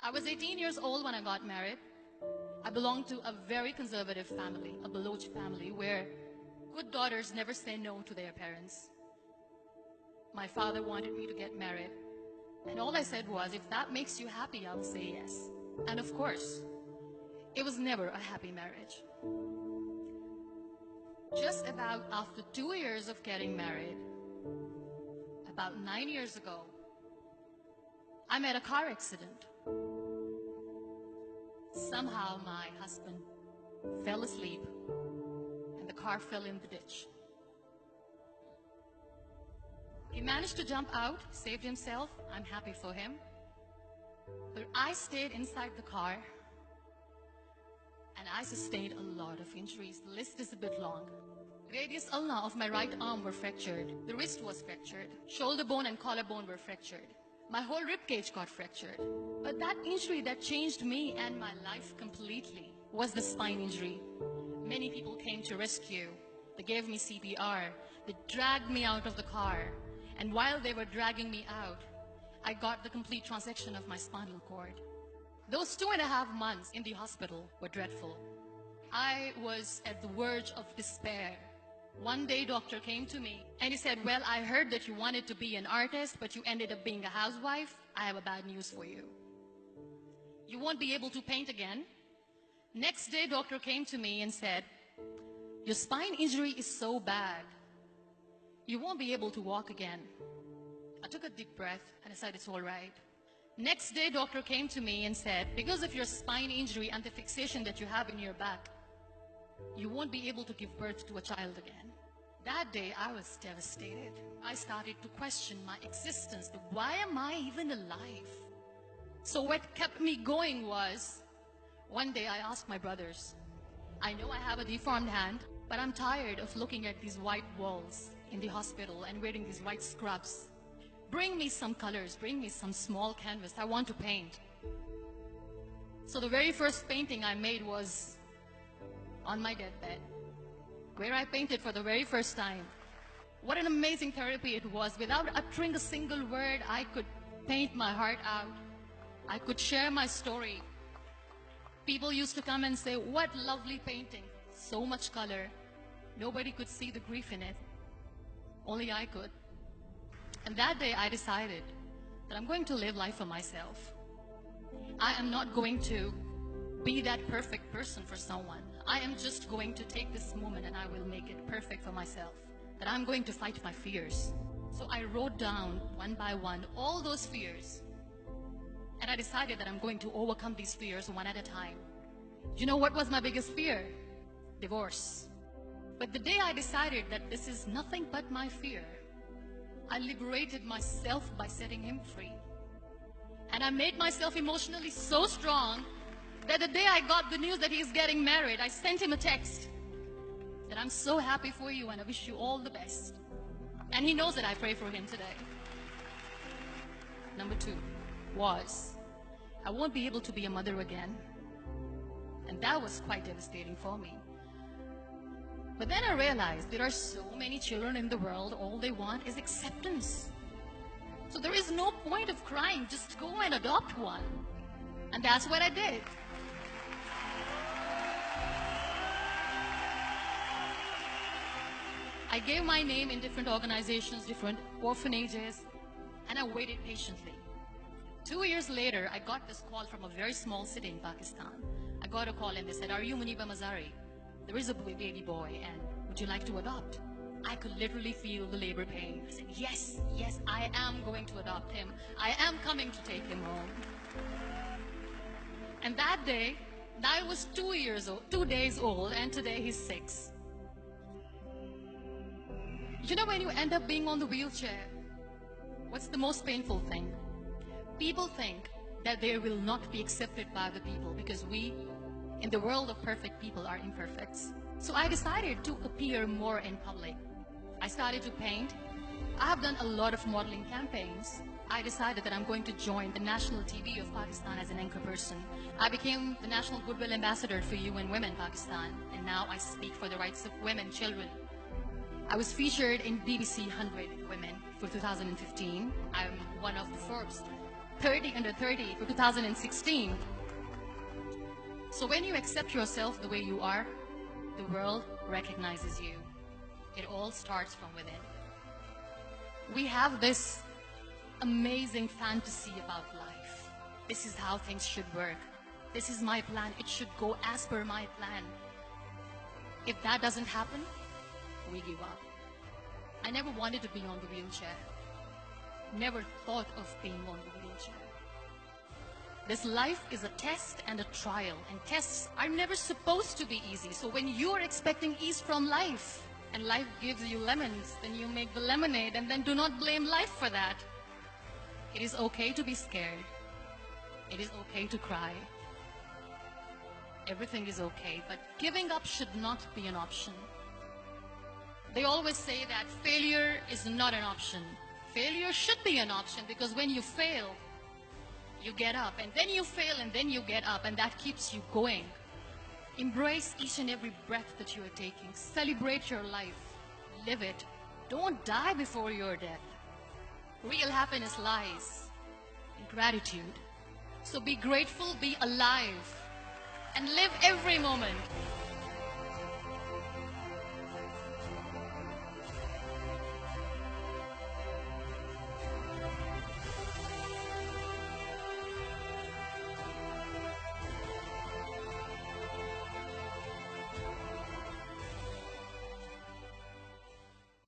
I was 18 years old when I got married. I belonged to a very conservative family, a Baloch family, where good daughters never say no to their parents. My father wanted me to get married, and all I said was, if that makes you happy, I'll say yes. And of course, it was never a happy marriage. Just about after 2 years of getting married, about 9 years ago, I met a car accident. Somehow my husband fell asleep and the car fell in the ditch. He managed to jump out, saved himself. I'm happy for him. But I stayed inside the car and I sustained a lot of injuries. The list is a bit long. Radius ulna of my right arm were fractured. The wrist was fractured. Shoulder bone and collarbone were fractured. My whole rib cage got fractured. But that injury that changed me and my life completely was the spine injury. Many people came to rescue. They gave me CPR. They dragged me out of the car. And while they were dragging me out, I got the complete transection of my spinal cord. Those 2.5 months in the hospital were dreadful. I was at the verge of despair. One day, doctor came to me and he said, well, I heard that you wanted to be an artist, but you ended up being a housewife. I have a bad news for you. You won't be able to paint again. Next day, doctor came to me and said, your spine injury is so bad, you won't be able to walk again. I took a deep breath and I said, it's all right. Next day, doctor came to me and said, because of your spine injury and the fixation that you have in your back, you won't be able to give birth to a child again. That day, I was devastated. I started to question my existence. Why am I even alive? So what kept me going was, one day I asked my brothers, I know I have a deformed hand, but I'm tired of looking at these white walls in the hospital and wearing these white scrubs. Bring me some colors, bring me some small canvas. I want to paint. So the very first painting I made was on my deathbed, where I painted for the very first time. What an amazing therapy it was. Without uttering a single word, I could paint my heart out. I could share my story. People used to come and say, what lovely painting. So much color. Nobody could see the grief in it. Only I could. And that day I decided that I'm going to live life for myself. I am not going to be that perfect person for someone. I am just going to take this moment and I will make it perfect for myself. That I'm going to fight my fears. So I wrote down one by one all those fears. And I decided that I'm going to overcome these fears one at a time. You know what was my biggest fear? Divorce. But the day I decided that this is nothing but my fear, I liberated myself by setting him free. And I made myself emotionally so strong that the day I got the news that he's getting married, I sent him a text that I'm so happy for you and I wish you all the best. And he knows that I pray for him today. Number 2 was, I won't be able to be a mother again. And that was quite devastating for me. But then I realized there are so many children in the world, all they want is acceptance. So there is no point of crying, just go and adopt one. And that's what I did. I gave my name in different organizations, different orphanages, and I waited patiently. 2 years later, I got this call from a very small city in Pakistan. I got a call and they said, are you Muniba Mazari? There is a baby boy and would you like to adopt? I could literally feel the labor pain. I said, yes, yes, I am going to adopt him. I am coming to take him home. And that day, I was 2 days old, and today he's 6. You know, when you end up being on the wheelchair, what's the most painful thing? People think that they will not be accepted by the people because we, in the world of perfect people, are imperfects. So I decided to appear more in public. I started to paint. I have done a lot of modeling campaigns. I decided that I'm going to join the national TV of Pakistan as an anchor person. I became the National Goodwill Ambassador for UN Women Pakistan, and now I speak for the rights of women, children. I was featured in BBC 100 Women for 2015. I'm one of the Forbes 30 under 30 for 2016. So when you accept yourself the way you are, the world recognizes you. It all starts from within. We have this amazing fantasy about life. This is how things should work. This is my plan. It should go as per my plan. If that doesn't happen, we give up. I never wanted to be on the wheelchair. Never thought of being on the wheelchair. This life is a test and a trial, and tests are never supposed to be easy. So when you're expecting ease from life, and life gives you lemons, then you make the lemonade, and then do not blame life for that. It is okay to be scared. It is okay to cry. Everything is okay, but giving up should not be an option. They always say that failure is not an option. Failure should be an option, because when you fail, you get up, and then you fail, and then you get up, and that keeps you going. Embrace each and every breath that you are taking. Celebrate your life. Live it. Don't die before your death. Real happiness lies in gratitude. So be grateful, be alive, and live every moment.